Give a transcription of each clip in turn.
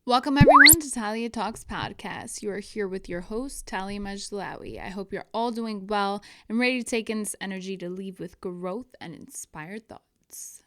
Welcome everyone to Talia Talks Podcast. You are here with your host, Talia Majlawi. I hope you're all doing well and ready to take in this energy to leave with growth and inspired thoughts.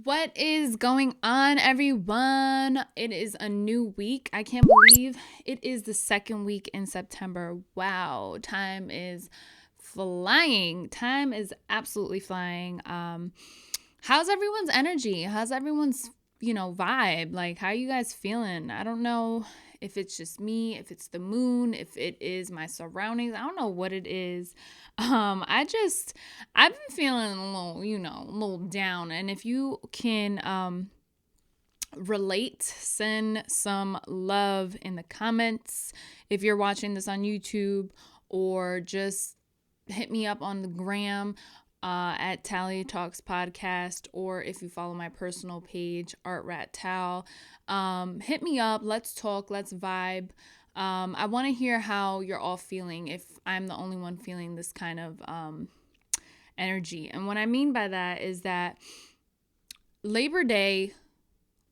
What is going on, everyone? It is a new week. I can't believe it is the second week in September. Wow, time is flying. Time is absolutely flying. How's everyone's energy? How's everyone's, vibe? Like, how are you guys feeling? I don't know if it's just me, if it's the moon, if it is my surroundings. I don't know what it is. I've been feeling a little down. And if you can relate, send some love in the comments if you're watching this on YouTube, or just hit me up on the gram at TaliaTalksPodcast, or if you follow my personal page, ArtRatTal. Hit me up. Let's talk. Let's vibe. I want to hear how you're all feeling, if I'm the only one feeling this kind of energy. And what I mean by that is that Labor Day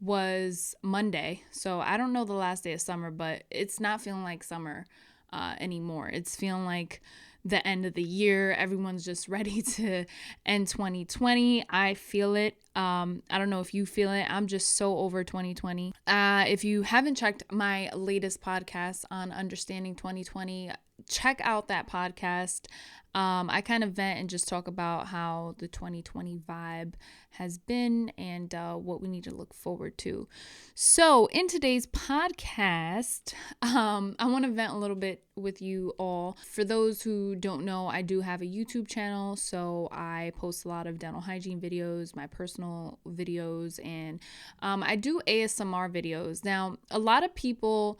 was Monday. So I don't know the last day of summer, but it's not feeling like summer anymore. It's feeling like the end of the year. Everyone's just ready to end 2020. I feel it. I don't know if you feel it. I'm just so over 2020. If you haven't checked my latest podcast on understanding 2020, check out that podcast. I kind of vent and just talk about how the 2020 vibe has been and what we need to look forward to. So in today's podcast, I want to vent a little bit with you all. For those who don't know, I do have a YouTube channel, so I post a lot of dental hygiene videos, my personal videos, and I do ASMR videos. Now, a lot of people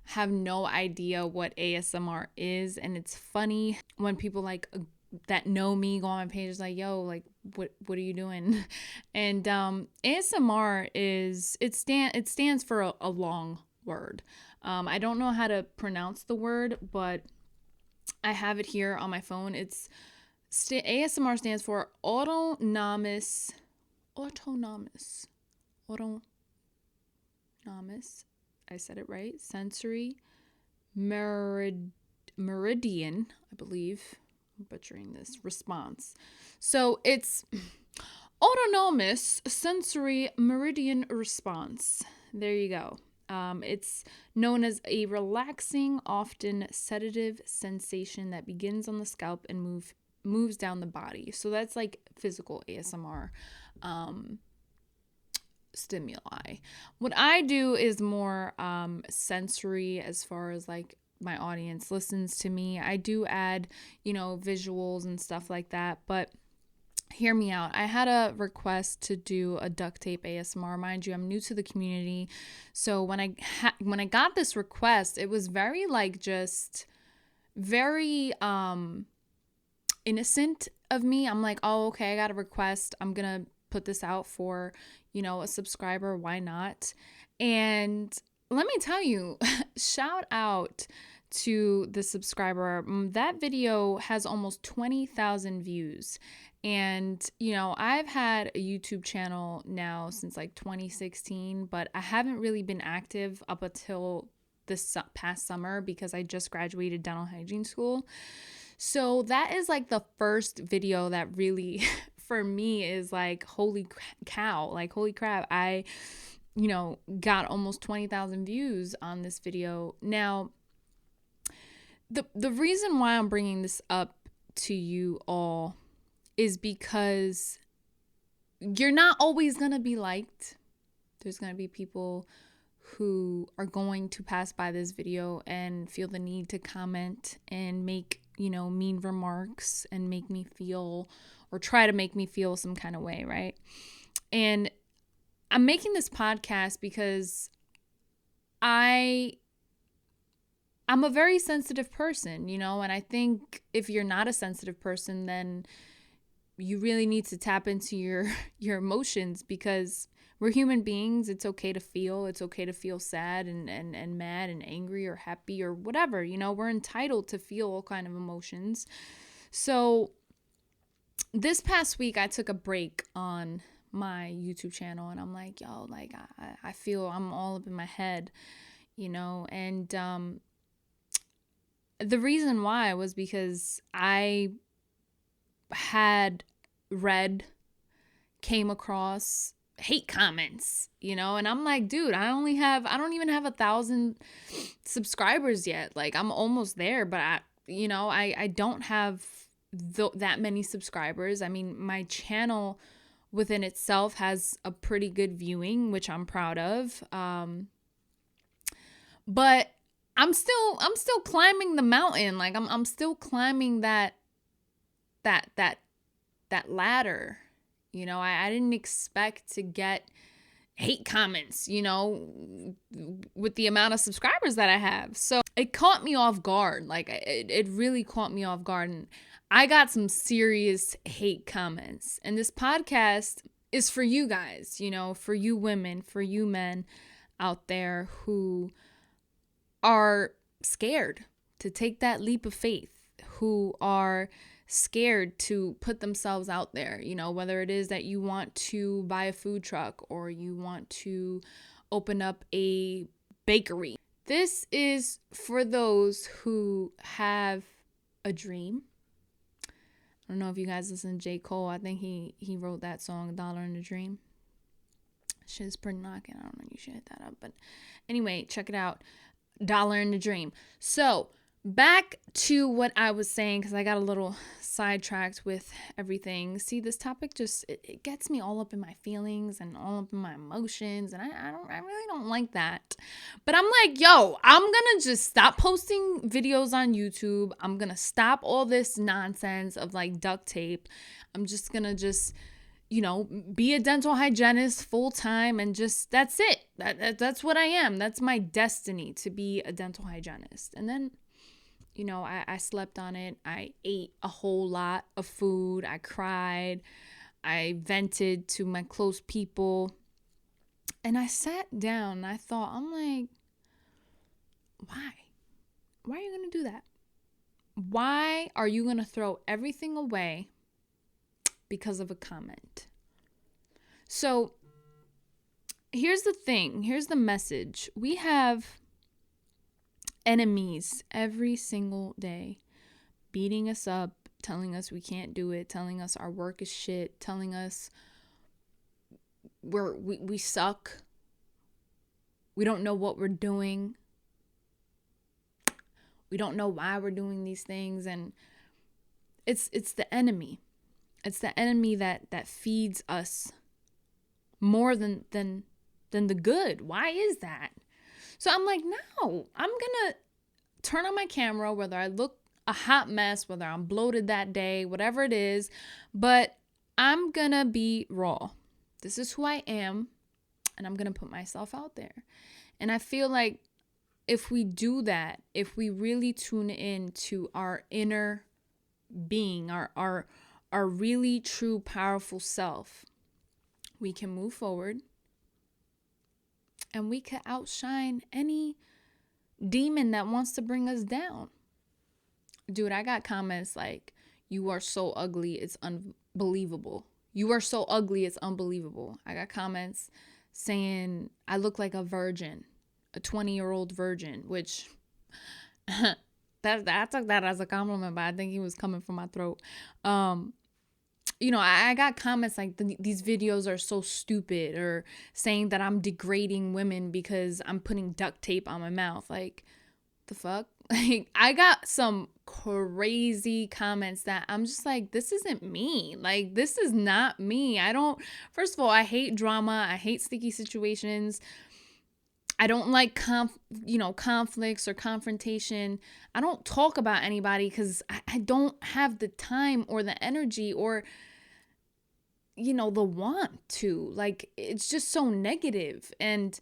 have no idea what ASMR is, and it's funny when people like that know me go on my page, is like, yo, like what are you doing? And ASMR stands for a long word. I don't know how to pronounce the word, but I have it here on my phone. ASMR stands for autonomous. I said it right. Sensory meridian, I believe. I'm butchering this. Response. So it's autonomous sensory meridian response. There you go. It's known as a relaxing, often sedative sensation that begins on the scalp and moves down the body. So that's like physical ASMR. Stimuli. What I do is more sensory, as far as like my audience listens to me. I do add, visuals and stuff like that, but hear me out. I had a request to do a duct tape ASMR. Mind you, I'm new to the community. So when I got this request, it was very innocent of me. I'm like, oh, okay, I got a request. I'm going to put this out for, a subscriber. Why not? And let me tell you, shout out to the subscriber. That video has almost 20,000 views. And, I've had a YouTube channel now since like 2016, but I haven't really been active up until this past summer because I just graduated dental hygiene school. So that is like the first video that really for me is like, holy cow, like holy crap. I got almost 20,000 views on this video. Now, the reason why I'm bringing this up to you all is because you're not always going to be liked. There's going to be people who are going to pass by this video and feel the need to comment and make, mean remarks and make me feel, or try to make me feel some kind of way, right? And I'm making this podcast because I'm a very sensitive person, and I think if you're not a sensitive person, then you really need to tap into your emotions, because We're human beings. It's okay to feel. It's okay to feel sad and mad and angry or happy or whatever. We're entitled to feel all kind of emotions. So this past week, I took a break on my YouTube channel, and I'm like, yo, like, I feel I'm all up in my head, and the reason why was because I had came across hate comments, and I'm like, dude, I don't even have 1,000 subscribers yet. Like, I'm almost there, but I don't have that many subscribers. I mean, my channel within itself has a pretty good viewing, which I'm proud of. But I'm still climbing the mountain. Like, I'm still climbing that ladder. I didn't expect to get hate comments, with the amount of subscribers that I have. So it caught me off guard. Like, it really caught me off guard. And I got some serious hate comments. And this podcast is for you guys, for you women, for you men out there who are scared to take that leap of faith, who are scared to put themselves out there, whether it is that you want to buy a food truck or you want to open up a bakery. This is for those who have a dream. I don't know if you guys listen to J. Cole. I think he wrote that song, $1 in a Dream. Shit's pretty knocking. I don't know. You should hit that up. But anyway, check it out. $1 in a Dream. So back to what I was saying, because I got a little sidetracked with everything. See, this topic just, it gets me all up in my feelings and all up in my emotions, and I really don't like that. But I'm like, yo, I'm gonna just stop posting videos on YouTube. I'm gonna stop all this nonsense of like duct tape. I'm just gonna be a dental hygienist full time, and just, that's it. That's what I am. That's my destiny, to be a dental hygienist. And then I slept on it. I ate a whole lot of food. I cried. I vented to my close people. And I sat down and I thought, I'm like, why? Why are you going to do that? Why are you going to throw everything away because of a comment? So here's the thing. Here's the message. We have enemies every single day beating us up, telling us we can't do it, telling us our work is shit, telling us we suck, we don't know what we're doing, we don't know why we're doing these things. And it's the enemy. It's the enemy that feeds us more than the good. Why is that? So I'm like, no, I'm going to turn on my camera, whether I look a hot mess, whether I'm bloated that day, whatever it is, but I'm going to be raw. This is who I am, and I'm going to put myself out there. And I feel like if we do that, if we really tune in to our inner being, our really true powerful self, we can move forward. And we could outshine any demon that wants to bring us down. Dude, I got comments like, you are so ugly, it's unbelievable. You are so ugly, it's unbelievable. I got comments saying I look like a virgin, a 20-year-old virgin, which I took that as a compliment, but I think he was coming from my throat. I got comments like, these videos are so stupid, or saying that I'm degrading women because I'm putting duct tape on my mouth. Like, the fuck? Like, I got some crazy comments that I'm just like, this isn't me. Like, this is not me. First of all, I hate drama. I hate sticky situations. I don't like conflicts or confrontation. I don't talk about anybody because I don't have the time or the energy or the want to. Like, it's just so negative. And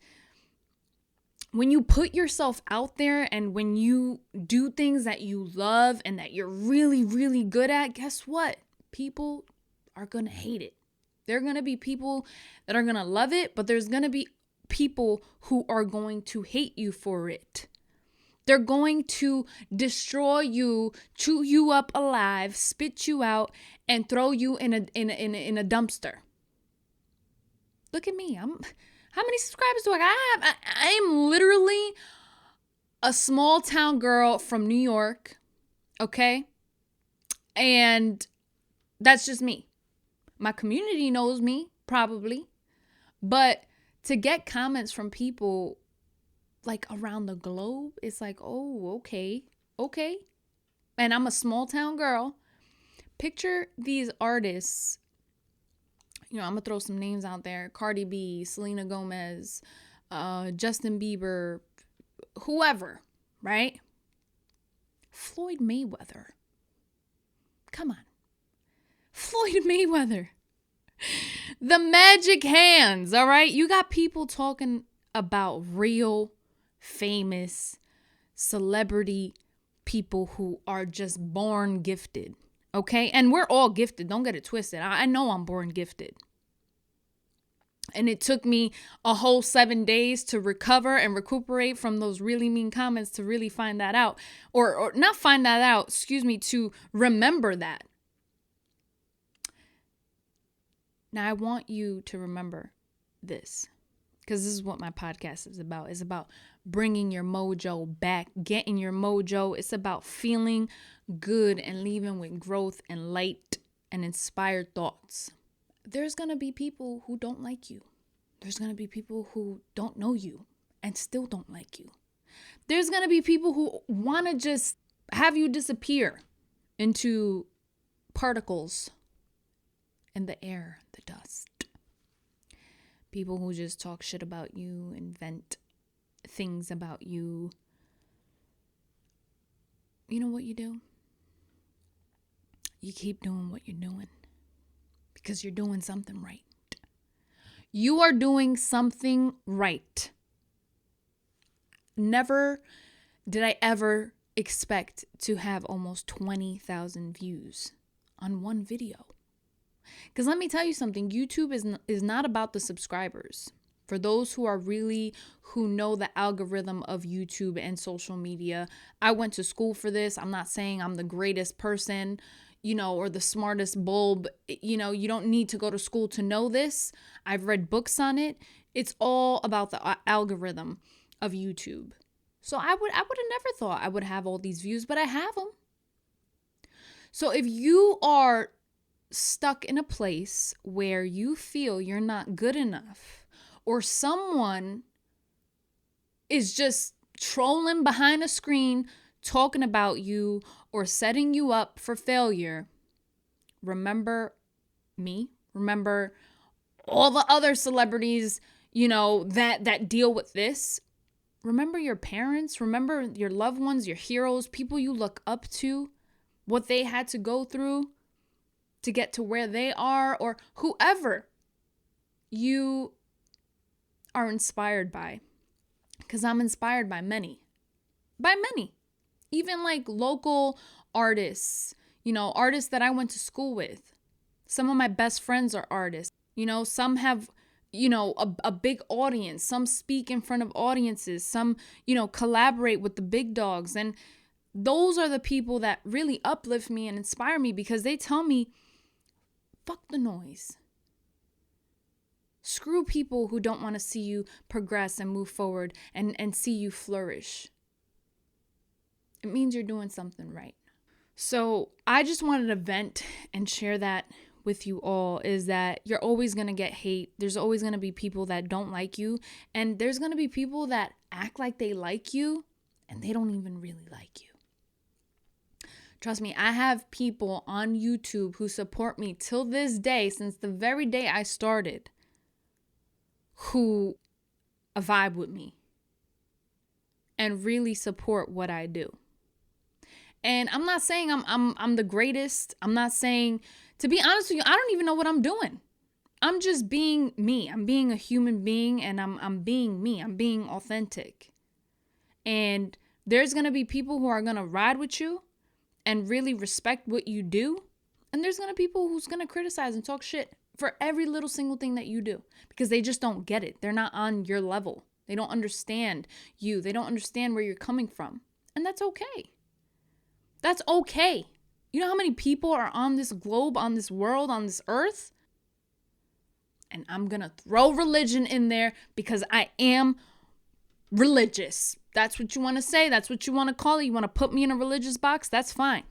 when you put yourself out there and when you do things that you love and that you're really, really good at, guess what? People are gonna hate it. There are going to be people that are going to love it, but there's going to be people who are going to hate you for it. They're going to destroy you, chew you up alive, spit you out, and throw you in a dumpster. Look at me. How many subscribers do I have? I am literally a small town girl from New York, okay? And that's just me. My community knows me, probably. But to get comments from people like around the globe, it's like, oh, okay. And I'm a small town girl. Picture these artists. I'm going to throw some names out there. Cardi B, Selena Gomez, Justin Bieber, whoever, right? Floyd Mayweather. Come on. Floyd Mayweather. The magic hands, all right? You got people talking about real famous celebrity people who are just born gifted, okay? And we're all gifted. Don't get it twisted. I know I'm born gifted. And it took me a whole 7 days to recover and recuperate from those really mean comments to really find that out. Or not find that out, to remember that. Now, I want you to remember this, because this is what my podcast is about. It's about bringing your mojo back, getting your mojo. It's about feeling good and leaving with growth and light and inspired thoughts. There's going to be people who don't like you. There's going to be people who don't know you and still don't like you. There's going to be people who want to just have you disappear into particles in the air, the dust. People who just talk shit about you, invent things about you. You know what you do? You keep doing what you're doing because you're doing something right. You are doing something right. Never did I ever expect to have almost 20,000 views on one video. Because let me tell you something, YouTube is not about the subscribers. For those who know the algorithm of YouTube and social media, I went to school for this. I'm not saying I'm the greatest person, or the smartest bulb. You don't need to go to school to know this. I've read books on it. It's all about the algorithm of YouTube. So I would have never thought I would have all these views, but I have them. So if you are stuck in a place where you feel you're not good enough, or someone is just trolling behind a screen, talking about you or setting you up for failure, remember me. Remember all the other celebrities, that deal with this. Remember your parents. Remember your loved ones, your heroes, people you look up to, what they had to go through to get to where they are, or whoever you are inspired by. Because I'm inspired by many. Even like local artists, artists that I went to school with. Some of my best friends are artists. Some have, a big audience. Some speak in front of audiences. Some, collaborate with the big dogs. And those are the people that really uplift me and inspire me, because they tell me, fuck the noise. Screw people who don't want to see you progress and move forward and see you flourish. It means you're doing something right. So I just wanted to vent and share that with you all, is that you're always going to get hate. There's always going to be people that don't like you. And there's going to be people that act like they like you and they don't even really like you. Trust me, I have people on YouTube who support me till this day, since the very day I started, who vibe with me and really support what I do. And I'm not saying I'm the greatest. I'm not saying, to be honest with you, I don't even know what I'm doing. I'm just being me. I'm being a human being, and I'm being me. I'm being authentic. And there's going to be people who are going to ride with you and really respect what you do. And there's going to be people who's going to criticize and talk shit. for every little single thing that you do, because they just don't get it. They're not on your level. They don't understand you. They don't understand where you're coming from. And that's okay. That's okay. You know how many people are on this globe, on this world, on this earth? And I'm going to throw religion in there because I am religious. That's what you want to say. That's what you want to call it. You want to put me in a religious box? That's fine.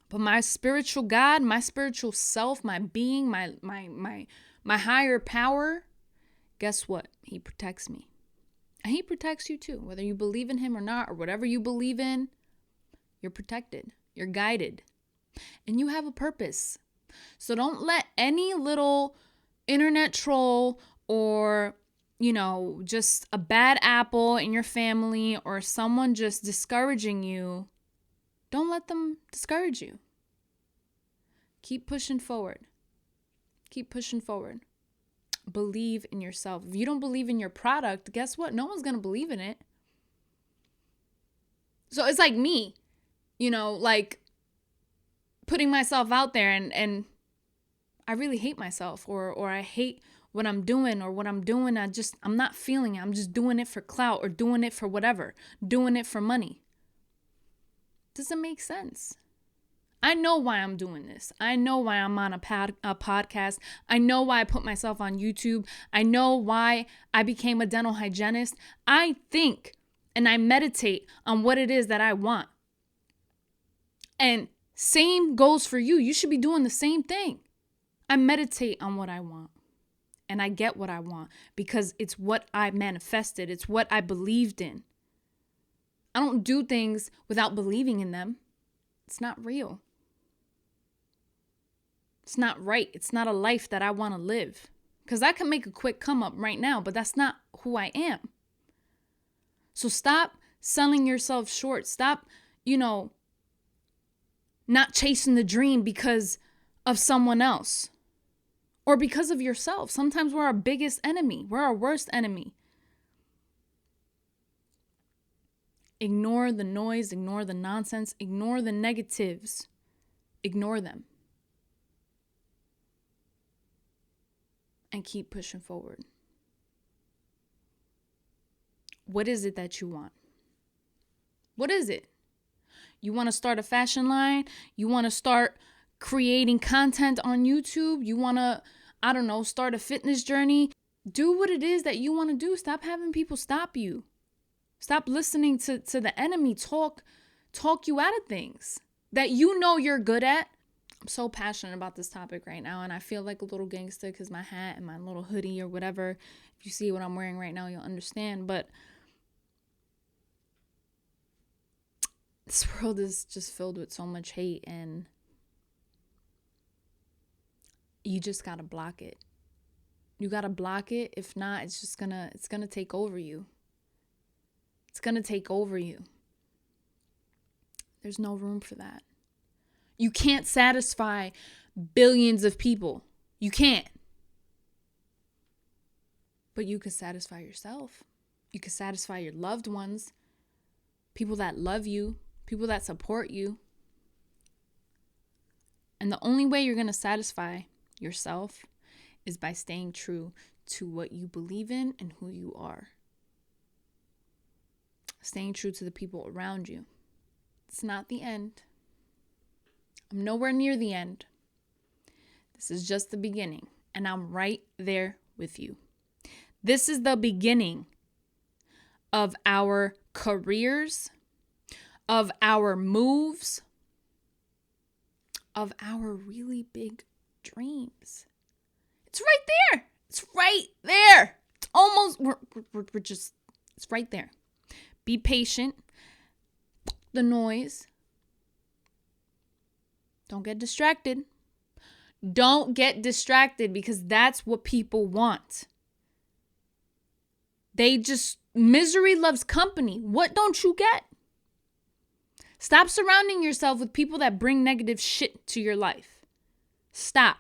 But my spiritual God, my spiritual self, my being, my higher power, guess what? He protects me. And he protects you too. Whether you believe in him or not, or whatever you believe in, you're protected. You're guided. And you have a purpose. So don't let any little internet troll or, just a bad apple in your family or someone just discouraging you, don't let them discourage you. Keep pushing forward. Keep pushing forward. Believe in yourself. If you don't believe in your product, guess what? No one's going to believe in it. So it's like me, like putting myself out there and I really hate myself or I hate what I'm doing or what I'm doing. I'm not feeling it. I'm just doing it for clout or doing it for whatever, doing it for money. Doesn't make sense. I know why I'm doing this. I know why I'm on a podcast. I know why I put myself on YouTube. I know why I became a dental hygienist. I think and I meditate on what it is that I want. And same goes for you. You should be doing the same thing. I meditate on what I want. And I get what I want because it's what I manifested. It's what I believed in. I don't do things without believing in them. It's not real. It's not right. It's not a life that I want to live. Because I can make a quick come up right now, but that's not who I am. So stop selling yourself short. Stop, not chasing the dream because of someone else or because of yourself. Sometimes we're our biggest enemy. We're our worst enemy. Ignore the noise, ignore the nonsense, ignore the negatives. Ignore them. And keep pushing forward. What is it that you want? What is it? You want to start a fashion line? You want to start creating content on YouTube? You want to, start a fitness journey? Do what it is that you want to do. Stop having people stop you. Stop listening to the enemy talk you out of things that you're good at. I'm so passionate about this topic right now, and I feel like a little gangster because my hat and my little hoodie or whatever. If you see what I'm wearing right now, you'll understand. But this world is just filled with so much hate, and you just gotta block it. You gotta block it. If not, it's gonna take over you. It's gonna take over you. There's no room for that. You can't satisfy billions of people. You can't. But you can satisfy yourself. You can satisfy your loved ones, people that love you, people that support you. And the only way you're going to satisfy yourself is by staying true to what you believe in and who you are. Staying true to the people around you. It's not the end. I'm nowhere near the end. This is just the beginning, and I'm right there with you. This is the beginning of our careers, of our moves, of our really big dreams. It's right there. It's right there. It's almost, it's right there. Be patient. The noise. Don't get distracted. Don't get distracted because that's what people want. Misery loves company. What don't you get? Stop surrounding yourself with people that bring negative shit to your life. Stop.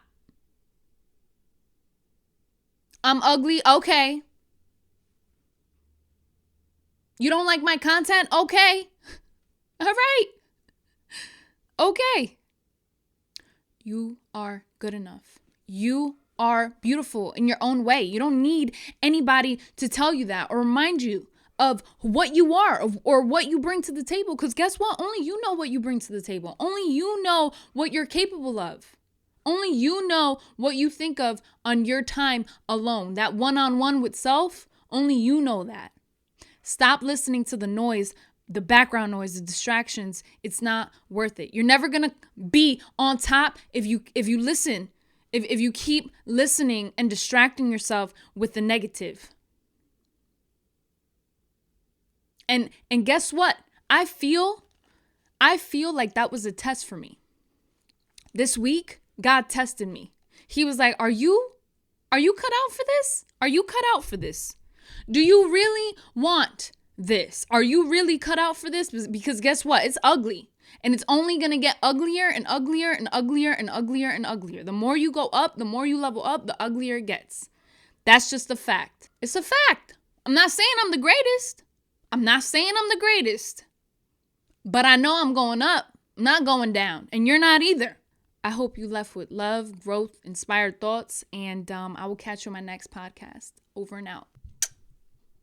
I'm ugly? Okay. You don't like my content? Okay. All right. Okay. You are good enough. You are beautiful in your own way. You don't need anybody to tell you that or remind you of what you are or what you bring to the table. Because guess what? Only you know what you bring to the table. Only you know what you're capable of. Only you know what you think of on your time alone. That one-on-one with self, only you know that. Stop listening to the noise, the background noise, the distractions. It's not worth it. You're never going to be on top if you listen, if you keep listening and distracting yourself with the negative. And guess what? I feel like that was a test for me. This week, God tested me. He was like, are you cut out for this? Are you cut out for this? Do you really want this? Are you really cut out for this? Because guess what? It's ugly. And it's only going to get uglier and uglier and uglier and uglier and uglier. The more you go up, the more you level up, the uglier it gets. That's just a fact. It's a fact. I'm not saying I'm the greatest. But I know I'm going up. I'm not going down. And you're not either. I hope you left with love, growth, inspired thoughts. And I will catch you on my next podcast. Over and out.